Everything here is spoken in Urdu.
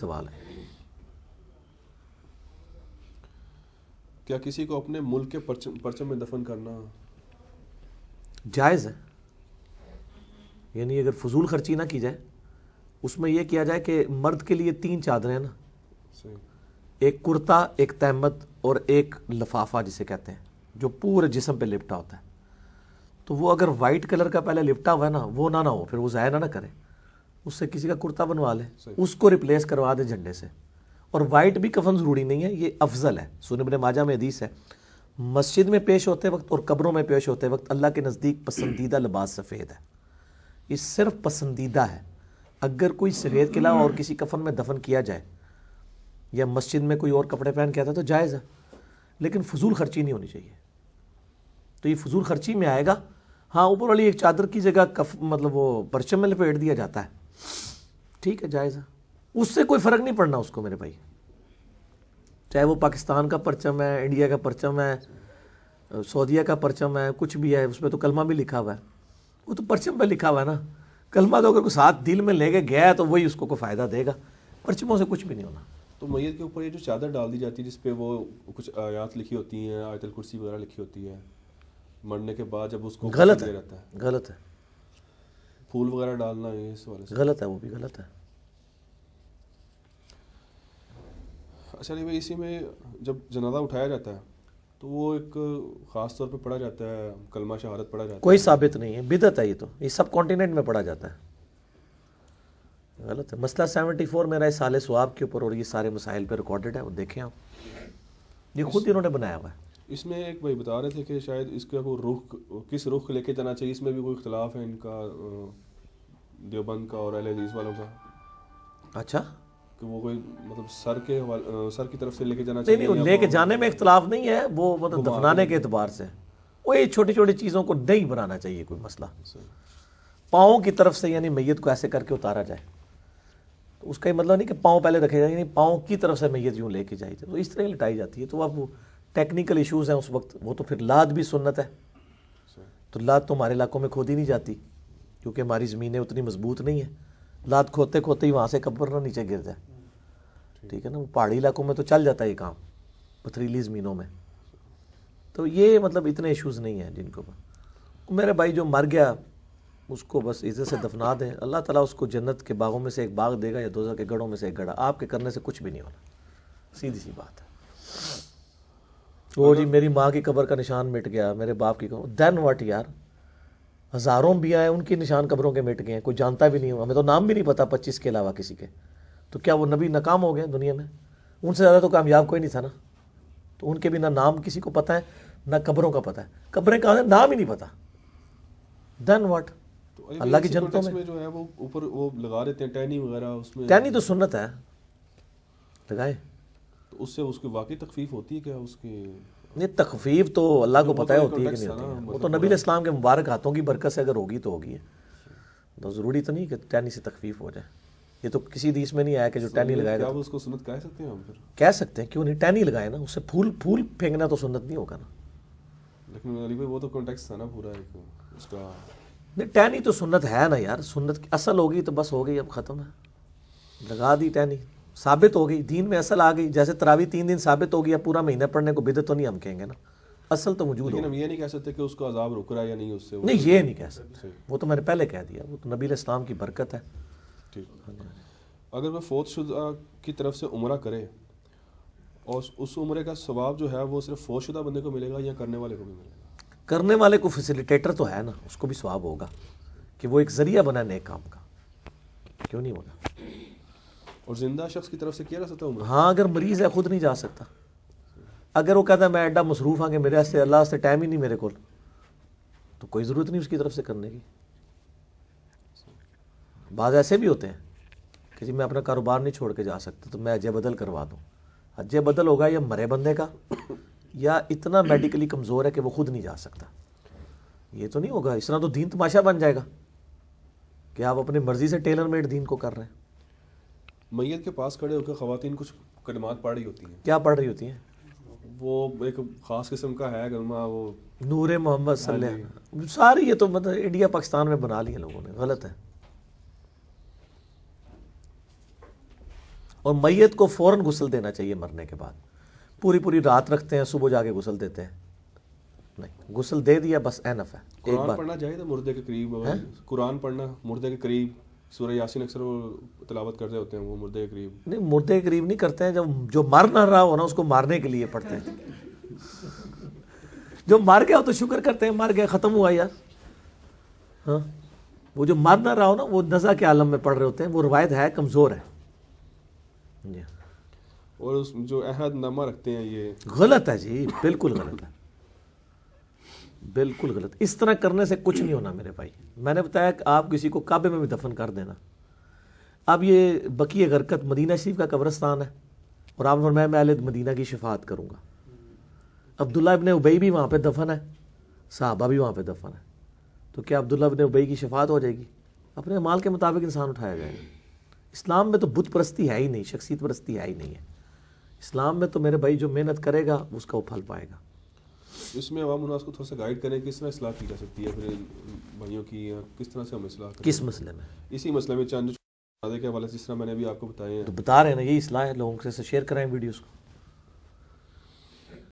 سوال ہے کیا کسی کو اپنے ملک کے پرچم میں دفن کرنا جائز ہے؟ یعنی اگر فضول خرچی نہ کی جائے، اس میں یہ کیا جائے کہ مرد کے لیے 3 چادریں ہیں نا، صحیح، ایک کرتا، ایک تہمت اور ایک لفافہ جسے کہتے ہیں، جو پورے جسم پہ لپٹا ہوتا ہے. تو وہ اگر وائٹ کلر کا پہلے لپٹا ہوا ہے نا، وہ نہ ہو، پھر وہ ضائع نہ کرے، اس سے کسی کا کرتا بنوا لے، اس کو ریپلیس کروا دے جھنڈے سے. اور وائٹ بھی کفن ضروری نہیں ہے، یہ افضل ہے. سنن ابن ماجہ میں حدیث ہے، مسجد میں پیش ہوتے وقت اور قبروں میں پیش ہوتے وقت اللہ کے نزدیک پسندیدہ لباس سفید ہے. یہ صرف پسندیدہ ہے. اگر کوئی سفید کے علاوہ اور کسی کفن میں دفن کیا جائے یا مسجد میں کوئی اور کپڑے پہن کے آتا ہے تو جائز ہے، لیکن فضول خرچی نہیں ہونی چاہیے. تو یہ فضول خرچی میں آئے گا. ہاں، اوپر والی ایک چادر کی جگہ مطلب وہ پرچم میں لپیٹ دیا جاتا ہے، ٹھیک ہے، جائز ہے، اس سے کوئی فرق نہیں پڑنا اس کو میرے بھائی. چاہے وہ پاکستان کا پرچم ہے، انڈیا کا پرچم ہے، سعودیہ کا پرچم ہے، کچھ بھی ہے، اس میں تو کلمہ بھی لکھا ہوا ہے. وہ تو پرچم پہ لکھا ہوا ہے نا. کلمہ تو اگر کوئی ساتھ دل میں لے کے گیا ہے تو وہی اس کو فائدہ دے گا. پرچموں سے کچھ بھی نہیں ہونا. تو میت کے اوپر یہ جو چادر ڈال دی جاتی ہے جس پہ وہ کچھ آیات لکھی ہوتی ہیں، آیت الکرسی وغیرہ لکھی ہوتی ہے، مرنے کے بعد جب اس کو غلط دیا ہے، جاتا ہے، غلط ہے، پھول وغیرہ ڈالنا، یہ اس والے سے غلط ہے، وہ بھی غلط ہے. اچھا نہیں بھائی، اسی میں جب جنازہ اٹھایا جاتا ہے تو وہ ایک خاص طور پہ پڑھا جاتا ہے، کلمہ شہادت پڑھا جاتا ہے. کوئی ثابت نہیں ہے، بدعت ہے. یہ سب کانٹیننٹ میں پڑھا جاتا ہے، غلط ہے. مسئلہ 74 میرا اس سال ثواب کے اوپر اور یہ سارے مسائل پہ ریکارڈڈ ہے، وہ دیکھیں آپ، یہ خود انہوں نے بنایا ہوا ہے. اس میں ایک بھائی بتا رہے تھے کہ شاید اس کا کوئی رخ، کس رخ لے کے جانا چاہیے، اس میں بھی کوئی اختلاف ہے ان کا، دیوبند کا اور اہل حدیث والوں کا، اچھا، کہ وہ کوئی مطلب سر کی طرف سے لے کے جانا نہیں چاہیے. نہیں، لے کے جانے میں اختلاف نہیں ہے، وہ مطلب دفنانے کے اعتبار سے وہ یہ چھوٹی چھوٹی چیزوں کو نہیں بنانا چاہیے کوئی مسئلہ. پاؤں کی طرف سے یعنی میت کو ایسے کر کے اتارا جائے، تو اس کا یہ مطلب نہیں کہ پاؤں پہلے رکھے جائیں، یعنی پاؤں کی طرف سے میت یوں لے کے جائی جائے، تو اس طرح لٹائی جاتی ہے. تو اب وہ ٹیکنیکل ایشوز ہیں اس وقت، وہ تو پھر لاد بھی سنت ہے. تو لاد تو ہمارے علاقوں میں کھودی نہیں جاتی کیونکہ ہماری زمینیں اتنی مضبوط نہیں ہیں. لاد کھودتے کھودتے ہی وہاں سے قبر نہ نیچے گر جائے، ٹھیک ہے نا. وہ پہاڑی علاقوں میں تو چل جاتا ہے یہ کام، پتھریلی زمینوں میں. تو یہ مطلب اتنے ایشوز نہیں ہیں جن کو. میرے بھائی جو مر گیا اس کو بس عزت سے دفنا دیں، اللہ تعالیٰ اس کو جنت کے باغوں میں سے ایک باغ دے گا یا دوزخ کے گڑھوں میں سے ایک گڑھا. آپ کے کرنے سے کچھ بھی نہیں ہونا، سیدھی سی بات ہے. وہ جی میری ماں کی قبر کا نشان مٹ گیا، میرے باپ کی قبر، دین واٹ یار. ہزاروں بھی آئے، ان کی نشان قبروں کے مٹ گئے ہیں، کوئی جانتا بھی نہیں ہو، ہمیں تو نام بھی نہیں پتا 25 کے علاوہ کسی کے. تو کیا وہ نبی ناکام ہو گئے دنیا میں؟ ان سے زیادہ تو کامیاب کوئی نہیں تھا نا. تو ان کے بھی نہ نام کسی کو پتہ ہے نہ قبروں کا پتہ ہے. قبریں کہاں ہیں، نام ہی نہیں پتہ. دین واٹ. اللہ کی جنتوں میں جو ہے وہ اوپر وہ لگا دیتے ہیں ٹہنی وغیرہ، اس میں ٹہنی تو سنت ہے، لگائے. تو اس سے اس کی واقعی تخفیف ہوتی ہے کیا؟ اس کی نہیں، تخفیف تو اللہ کو پتہ ہے ہوتی ہے کہ نہیں ہوتی ہے. وہ تو نبی علیہ السلام کے مبارک ہاتھوں کی برکت سے اگر ہوگی تو ہوگی ہے. تو ضروری تو نہیں کہ ٹہنی سے تخفیف ہو جائے. یہ تو کسی حدیث میں نہیں آیا کہ جو ٹہنی لگائے کیا گا. وہ اس کو سنت کہہ سکتے ہیں ہم؟ پھر کہہ سکتے ہیں، کیوں نہیں. ٹہنی لگائے نا، اس سے پھول پھینکنا تو سنت نہیں ہوگا نا. لیکن علی بھائی وہ تو کانٹیکس تھا نا پورا ایک اس کا. نہیں، ٹہنی تو سنت ہے نا یار. سنت کی اصل ہوگی تو بس ہو گئی، اب ختم ہے. لگا دی ٹہنی، ثابت ہو گئی، دین میں اصل آ گئی. جیسے تراویح 3 دن ثابت ہو گیا، پورا مہینہ پڑھنے کو بدعت تو نہیں ہم کہیں گے نا، اصل تو موجود لیکن ہو. ہم یہ نہیں کہہ سکتے کہ اس کو عذاب رک رہا ہے یا نہیں اس سے. نہیں، یہ نہیں کہہ سکتے، وہ تو میں نے پہلے کہہ دیا، وہ تو نبی علیہ السلام کی برکت ہے. ٹھیک. اگر وہ فوت شدہ کی طرف سے عمرہ کرے اور اس عمرے کا ثواب جو ہے وہ صرف فوت شدہ بندے کو ملے گا یا کرنے والے کو بھی ملے گا؟ کرنے والے کو فیسیلیٹیٹر تو ہے نا، اس کو بھی ثواب ہوگا کہ وہ ایک ذریعہ بنا نیک کام کا. کیوں نہیں ہوگا؟ اور زندہ شخص کی طرف سے کیا جا سکتا ہے عمرہ؟ ہاں، اگر مریض ہے خود نہیں جا سکتا. اگر وہ کہتا ہے میں ایڈا مصروف ہاں کہ میرے سے اللہ سے ٹائم ہی نہیں میرے کو، تو کوئی ضرورت نہیں اس کی طرف سے کرنے کی. بعض ایسے بھی ہوتے ہیں کہ جی میں اپنا کاروبار نہیں چھوڑ کے جا سکتا تو میں حج بدل کروا دوں. حج بدل ہوگا یا مرے بندے کا، یا اتنا میڈیکلی کمزور ہے کہ وہ خود نہیں جا سکتا. یہ تو نہیں ہوگا. اس طرح تو دین تماشا بن جائے گا کہ آپ اپنی مرضی سے ٹیلر میڈ دین کو کر رہے ہیں. میت کے پاس کھڑے ہو کے خواتین کچھ کلمات پڑھ رہی ہوتی ہیں. کیا پڑھ رہی ہوتی ہیں؟ وہ ایک خاص قسم کا ہے کلمہ، وہ نور محمد صلی اللہ علیہ وسلم. ساری یہ تو مطلب انڈیا پاکستان میں بنا لی ہیں لوگوں نے، غلط ہے. اور میت کو فوراً غسل دینا چاہیے مرنے کے بعد. پوری رات رکھتے ہیں, صبح جا کے غسل دیتے ہیں. نہیں, غسل دے دیا بس اینف ہے. ایک قرآن بار پڑھنا چاہیے تھا مردے کے قریب, قرآن پڑھنا مردے کے قریب, سورہ یاسین اکثر وہ تلاوت کرتے ہوتے ہیں وہ مردے کے قریب. نہیں, مردے کے قریب نہیں کرتے ہیں, جو مر نہ رہا ہو نا اس کو مارنے کے لیے پڑھتے ہیں. جو مر گیا ہو تو شکر کرتے ہیں, مر گیا ختم ہوا یار. ہاں, وہ جو مر نہ رہا ہو نا وہ نزا کے عالم میں پڑھ رہے ہوتے ہیں. وہ روایت ہے, کمزور ہے. جی, اور اس جو عہد نامہ رکھتے ہیں یہ غلط ہے جی, بالکل غلط ہے, بالکل غلط. اس طرح کرنے سے کچھ نہیں ہونا میرے بھائی. میں نے بتایا کہ آپ کسی کو کعبے میں بھی دفن کر دینا. اب یہ بقیہ غرقت مدینہ شریف کا قبرستان ہے, اور آپ فرمایا میں اہل مدینہ کی شفاعت کروں گا. عبداللہ ابن ابی بھی وہاں پہ دفن ہے, صحابہ بھی وہاں پہ دفن ہے, تو کیا عبداللہ ابن ابی کی شفاعت ہو جائے گی؟ اپنے مال کے مطابق انسان اٹھایا جائے گا. اسلام میں تو بت پرستی ہے ہی نہیں, شخصیت پرستی ہے ہی نہیں ہے. اسلام میں تو میرے بھائی جو محنت کرے گا اس کا وہ پھل پائے گا. اس میں عوام الناس کو تھوڑا سا گائیڈ کریں کہ کس طرح اصلاح کی جا سکتی ہے پھر بھائیوں کی, یا کس طرح سے ہم اصلاح کریں. کس مسئلے میں؟ اسی مسئلے میں چند جو کے حوالے سے جس طرح میں نے بھی آپ کو بتائے ہیں تو بتا رہے ہیں نا, یہی اصلاح ہے. لوگوں سے شیئر کرائیں ویڈیوز کو.